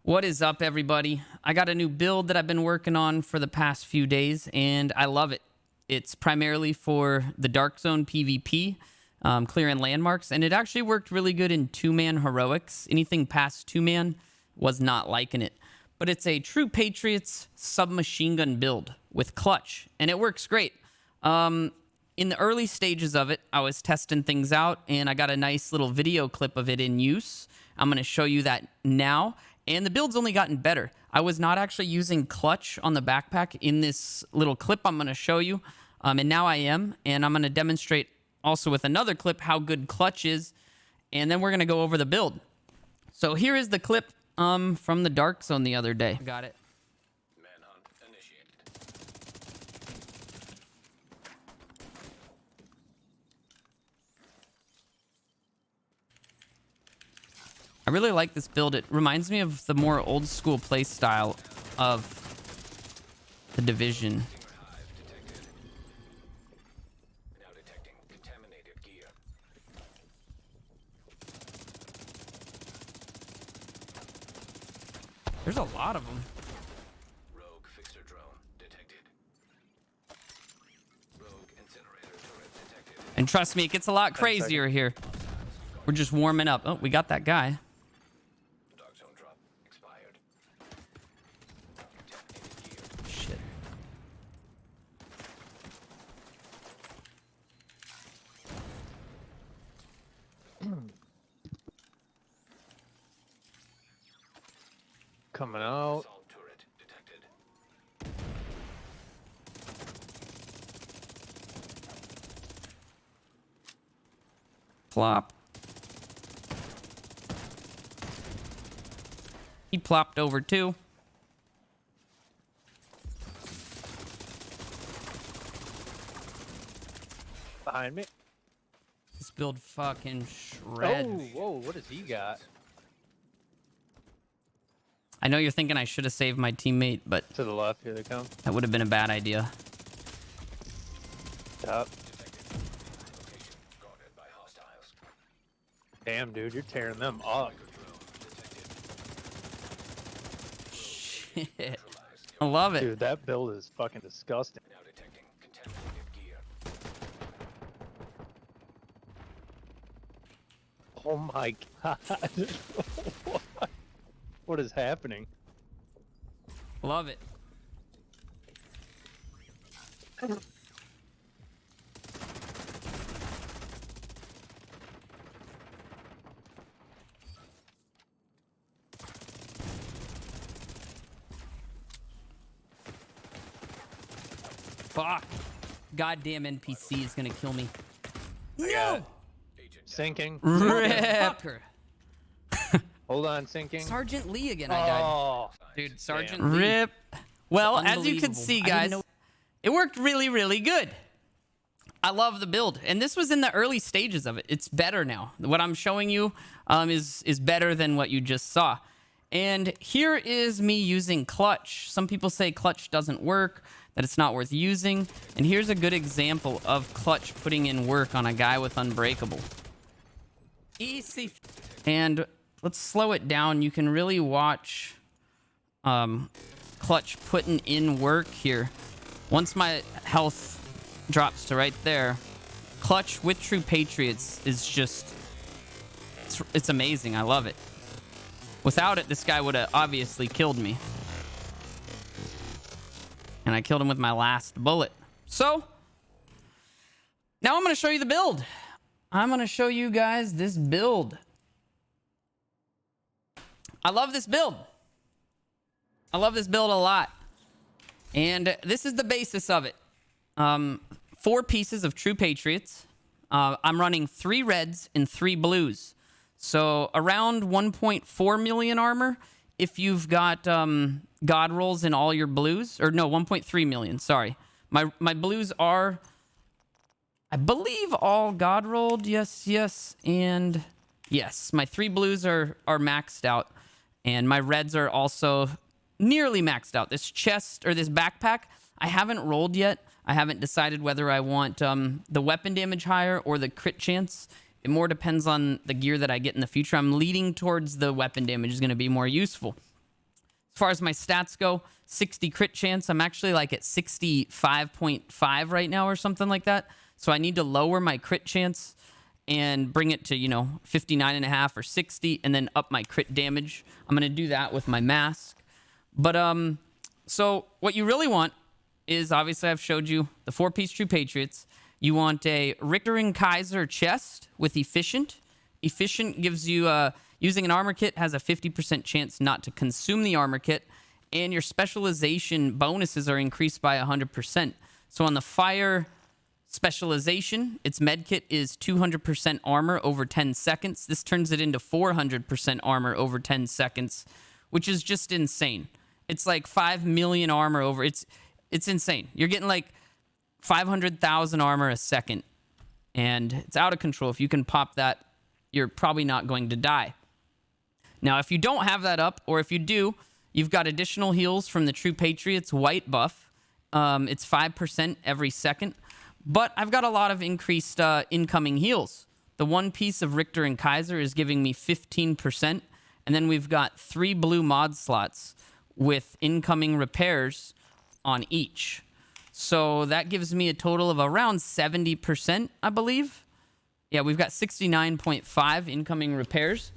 What is up, everybody? I got a new build that I've been working on for the past few days, and I love it. It's primarily for the Dark Zone PvP, clearing landmarks, and it actually worked really good in two-man heroics. Anything past two-man was not liking it. But it's a True Patriots submachine gun build with clutch, and it works great. In the early stages of it, I was testing things out, and I got a nice little video clip of it in use. I'm going to show you that now. And the build's only gotten better. I was not actually using clutch on the backpack in this little clip I'm going to show you. And now I am. And I'm going to demonstrate also with another clip how good clutch is. And then we're going to go over the build. So here is the clip from the Dark Zone the other day. Got it. Manhunt initiated. I really like this build. It reminds me of the more old school play style of the Division. Hive detected. Now detecting contaminated gear. There's a lot of them. Rogue fixer drone detected. Rogue incinerator turret detected. And trust me, it gets a lot crazier here. We're just warming up. Oh, we got that guy. Dark zone drop expired. Contaminated gear. Shit. Coming out. Assault turret detected. Plop. He plopped over too. Behind me. This build fucking shred. Oh, whoa, what does he got? I know you're thinking I should have saved my teammate, but To the left, here they come. that would have been a bad idea. Top. Detected. Location guarded by hostiles. Damn, dude, you're tearing them up. Drone detected. Shit. I love it. Dude, that build is fucking disgusting. Now detecting contaminated gear. Oh my god. What is happening? Love it. Fuck. Goddamn NPC is gonna kill me. No! Agent Sinking. Rip. Hold on, sinking. Sergeant Lee again. I died. Oh, Dude, Sergeant Damn. Lee. Rip. Well, It's as you can unbelievable. see, I didn't guys, know- it worked really, really good. I love the build, and this was in the early stages of it. It's better now. What I'm showing you is better than what you just saw. And here is me using clutch. Some people say clutch doesn't work, that it's not worth using. And here's a good example of clutch putting in work on a guy with unbreakable. Easy. And let's slow it down. You can really watch clutch putting in work here. Once my health drops to right there, clutch with True Patriots is just it's amazing. I love it. Without it, this guy would have obviously killed me, and I killed him with my last bullet. So now I'm going to show you the build. I'm going to show you guys this build. I love this build. I love this build a lot. And this is the basis of it. 4 pieces of True Patriots. I'm running 3 reds and 3 blues. So around 1.4 million armor if you've got God rolls in all your blues. Or no, 1.3 million, sorry. My blues are, I believe, all God rolled. Yes, and yes. My 3 blues are maxed out. And my reds are also nearly maxed out. This chest, or this backpack, I haven't rolled yet. I haven't decided whether I want the weapon damage higher or the crit chance. It more depends on the gear that I get in the future. I'm leading towards the weapon damage is going to be more useful. far as my stats go, 60 crit chance. I'm actually like at 65.5 right now or something like that. So I need to lower my crit chance and bring it to, 59.5 or 60 and then up my crit damage. I'm going to do that with my mask. But so what you really want is, obviously I've showed you the 4-piece True Patriots. You want a Richter and Kaiser chest with Efficient. Efficient gives you, using an armor kit has a 50% chance not to consume the armor kit, and your specialization bonuses are increased by 100%. So on the fire specialization, its medkit is 200% armor over 10 seconds. This turns it into 400% armor over 10 seconds, which is just insane. It's like 5 million armor over. It's insane. You're getting like 500,000 armor a second, and it's out of control. If you can pop that, you're probably not going to die. Now, if you don't have that up, or if you do, you've got additional heals from the True Patriots white buff. It's 5% every second. But I've got a lot of increased incoming heals. The 1 piece of Richter and Kaiser is giving me 15%. And then we've got 3 blue mod slots with incoming repairs on each. So that gives me a total of around 70%, I believe. Yeah, we've got 69.5 incoming repairs.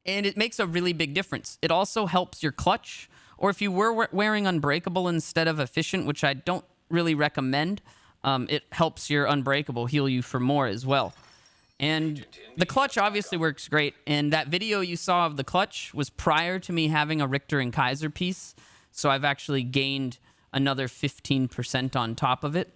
And it makes a really big difference. It also helps your clutch. Or if you were wearing Unbreakable instead of Efficient, which I don't really recommend, it helps your Unbreakable heal you for more as well. And the clutch obviously works great. And that video you saw of the clutch was prior to me having a Richter and Kaiser piece. So I've actually gained another 15% on top of it.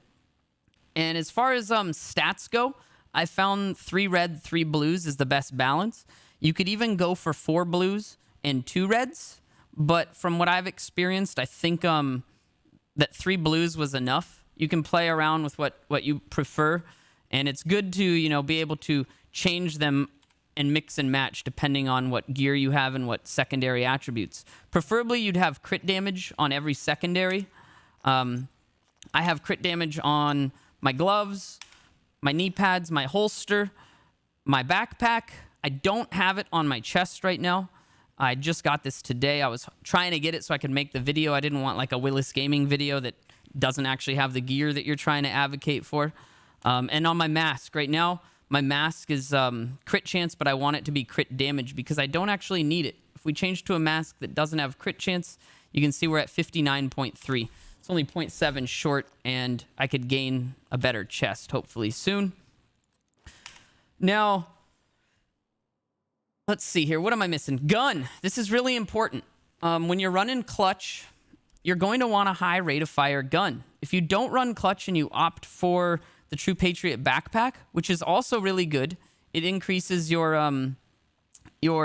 And as far as stats go, I found 3 red, 3 blues is the best balance. You could even go for 4 blues and 2 reds. But from what I've experienced, I think that 3 blues was enough. You can play around with what you prefer. And it's good to, be able to change them and mix and match depending on what gear you have and what secondary attributes. Preferably, you'd have crit damage on every secondary. I have crit damage on my gloves, my knee pads, my holster, my backpack. I don't have it on my chest right now. I just got this today. I was trying to get it so I could make the video. I didn't want like a Willis Gaming video that doesn't actually have the gear that you're trying to advocate for. And on my mask right now, my mask is crit chance, but I want it to be crit damage because I don't actually need it. If we change to a mask that doesn't have crit chance, you can see we're at 59.3. It's only 0.7 short, and I could gain a better chest hopefully soon. Now, let's see here. What am I missing? Gun. This is really important. When you're running clutch, you're going to want a high rate of fire gun. If you don't run clutch and you opt for the True Patriot backpack, which is also really good, it increases your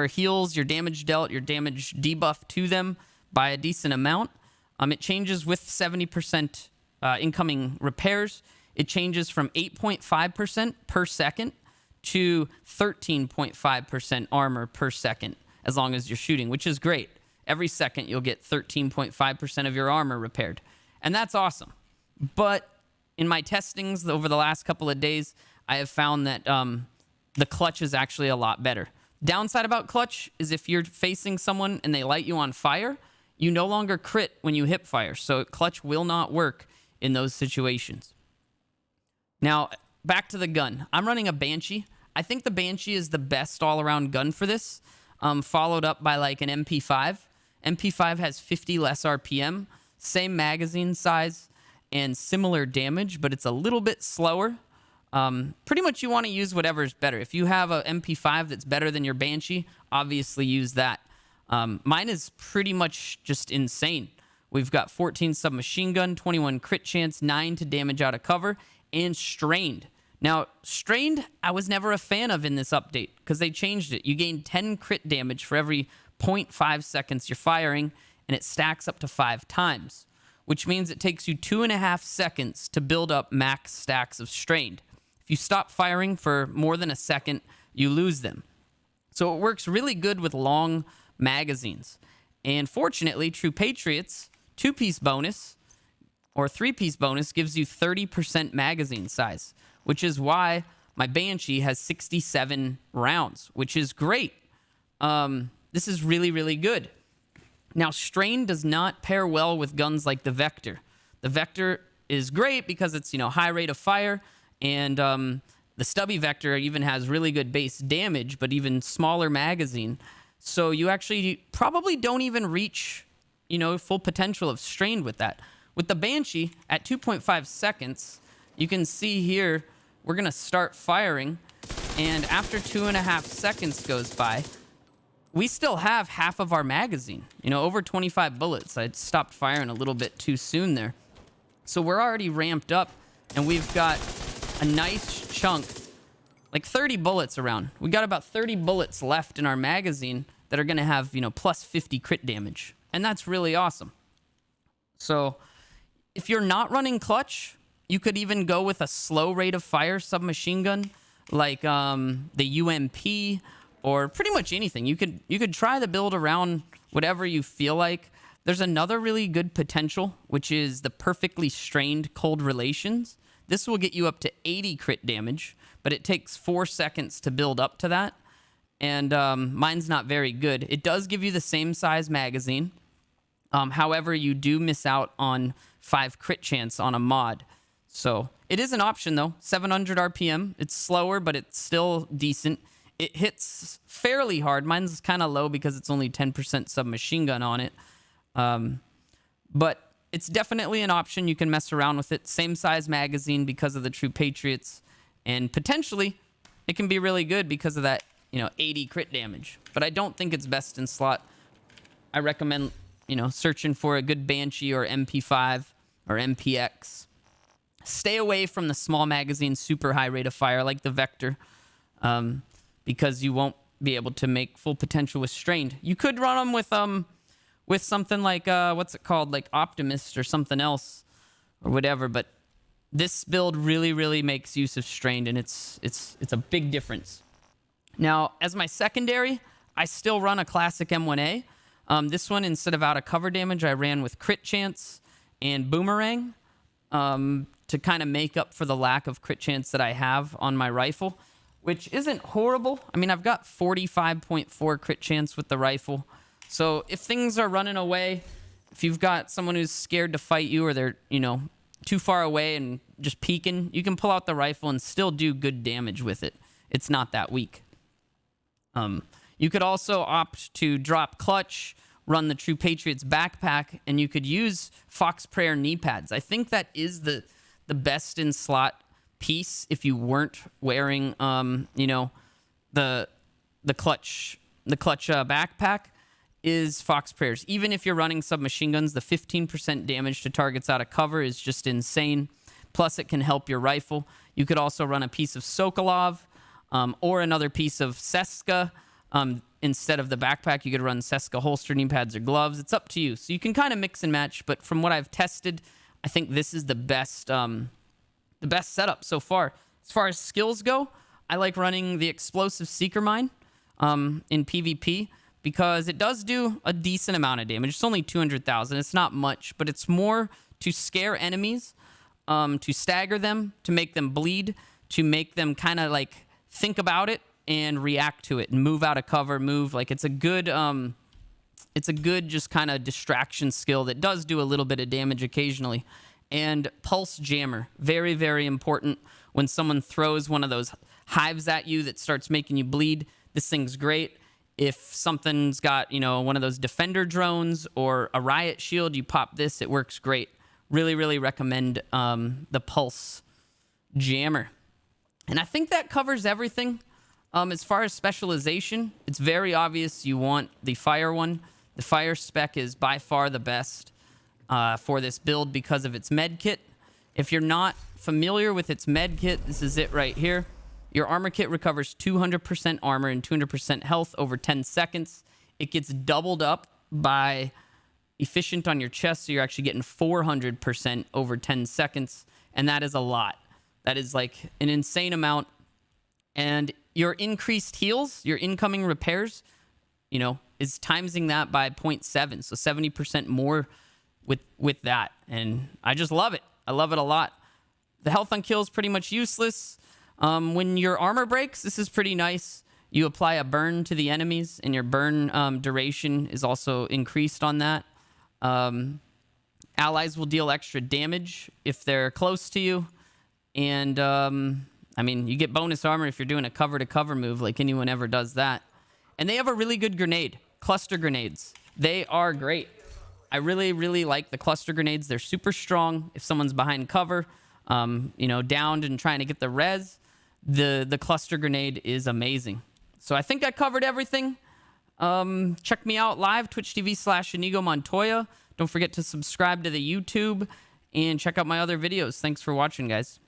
heals, your damage dealt, your damage debuff to them by a decent amount. It changes with 70% incoming repairs. It changes from 8.5% per second to 13.5% armor per second as long as you're shooting, which is great. Every second you'll get 13.5% of your armor repaired. And that's awesome. But in my testings over the last couple of days, I have found that the clutch is actually a lot better. Downside about clutch is if you're facing someone and they light you on fire, you no longer crit when you hip fire. So clutch will not work in those situations. Now, back to the gun. I'm running a Banshee. I think the Banshee is the best all-around gun for this, followed up by like an MP5. MP5 has 50 less RPM, same magazine size, and similar damage, but it's a little bit slower. Pretty much you want to use whatever's better. If you have a MP5 that's better than your Banshee, obviously use that. Mine is pretty much just insane. We've got 14 submachine gun, 21 crit chance, 9 to damage out of cover, and strained. Now, strained, I was never a fan of in this update because they changed it. You gain 10 crit damage for every 0.5 seconds you're firing, and it stacks up to 5 times, which means it takes you 2.5 seconds to build up max stacks of strained. If you stop firing for more than a second, you lose them. So it works really good with long magazines. And fortunately, True Patriots 2-piece bonus or 3-piece bonus gives you 30% magazine size, which is why my Banshee has 67 rounds, which is great. This is really, really good. Now, strain does not pair well with guns like the Vector. The Vector is great because it's, high rate of fire, and the stubby Vector even has really good base damage, but even smaller magazine. So you actually probably don't even reach, full potential of strain with that. With the Banshee, at 2.5 seconds, you can see here, we're going to start firing, and after 2.5 seconds goes by, we still have half of our magazine, over 25 bullets. I stopped firing a little bit too soon there. So we're already ramped up, and we've got a nice chunk, like 30 bullets around. We got about 30 bullets left in our magazine that are going to have, plus 50 crit damage. And that's really awesome. So if you're not running clutch, you could even go with a slow rate of fire submachine gun, like the UMP, or pretty much anything. You could try the build around whatever you feel like. There's another really good potential, which is the perfectly strained cold relations. This will get you up to 80 crit damage, but it takes 4 seconds to build up to that. And mine's not very good. It does give you the same size magazine. However, you do miss out on 5 crit chance on a mod. So it is an option, though. 700 RPM. It's slower, but it's still decent. It hits fairly hard. Mine's kind of low because it's only 10% submachine gun on it. But it's definitely an option. You can mess around with it. Same size magazine because of the True Patriots. And potentially, it can be really good because of that, 80 crit damage. But I don't think it's best in slot. I recommend, searching for a good Banshee or MP5 or MPX. Stay away from the small magazine, super high rate of fire like the Vector. Because you won't be able to make full potential with strained. You could run them with something like what's it called, like Optimist or something else or whatever. But this build really makes use of strained, and it's a big difference. Now, as my secondary, I still run a classic M1A. This one, instead of out of cover damage, I ran with crit chance and boomerang to kind of make up for the lack of crit chance that I have on my rifle, which isn't horrible. I mean, I've got 45.4 crit chance with the rifle. So if things are running away, if you've got someone who's scared to fight you, or they're, too far away and just peeking, you can pull out the rifle and still do good damage with it. It's not that weak. You could also opt to drop clutch, run the True Patriots backpack, and you could use Fox Prayer knee pads. I think that is the best in slot piece if you weren't wearing the clutch backpack is Fox Prayers. Even if you're running submachine guns, the 15% damage to targets out of cover is just insane. Plus, it can help your rifle. You could also run a piece of Sokolov or another piece of Seska. Instead of the backpack, you could run Seska holster knee pads or gloves. It's up to you. So you can kind of mix and match, but from what I've tested, I think this is the best setup so far. As far as skills go, I like running the explosive seeker mine in PvP because it does do a decent amount of damage. It's only 200,000. It's not much, but it's more to scare enemies, to stagger them, to make them bleed, to make them kind of like think about it and react to it and move out of cover, move. Like it's a good just kind of distraction skill that does do a little bit of damage occasionally. And pulse jammer, very, very important. When someone throws one of those hives at you that starts making you bleed, this thing's great. If something's got, one of those defender drones or a riot shield, you pop this, it works great. Really, really recommend the pulse jammer. And I think that covers everything. As far as specialization, it's very obvious you want the fire one. The fire spec is by far the best for this build because of its med kit. If you're not familiar with its med kit, this is it right here. Your armor kit recovers 200% armor and 200% health over 10 seconds. It gets doubled up by efficient on your chest, so you're actually getting 400% over 10 seconds, and that is a lot. That is like an insane amount. And your increased heals, your incoming repairs, is timesing that by 0.7, so 70% more with that. And I just love it. I love it a lot. The health on kill is pretty much useless. When your armor breaks, this is pretty nice. You apply a burn to the enemies, and your burn duration is also increased on that. Allies will deal extra damage if they're close to you. And, I mean, you get bonus armor if you're doing a cover-to-cover move, like anyone ever does that. And they have a really good grenade. Cluster grenades. They are great. I really, really like the cluster grenades. They're super strong. If someone's behind cover, you know, downed and trying to get the res, the cluster grenade is amazing. So I think I covered everything. Check me out live, Twitch TV/Inigo Montoya. Don't forget to subscribe to the YouTube and check out my other videos. Thanks for watching, guys.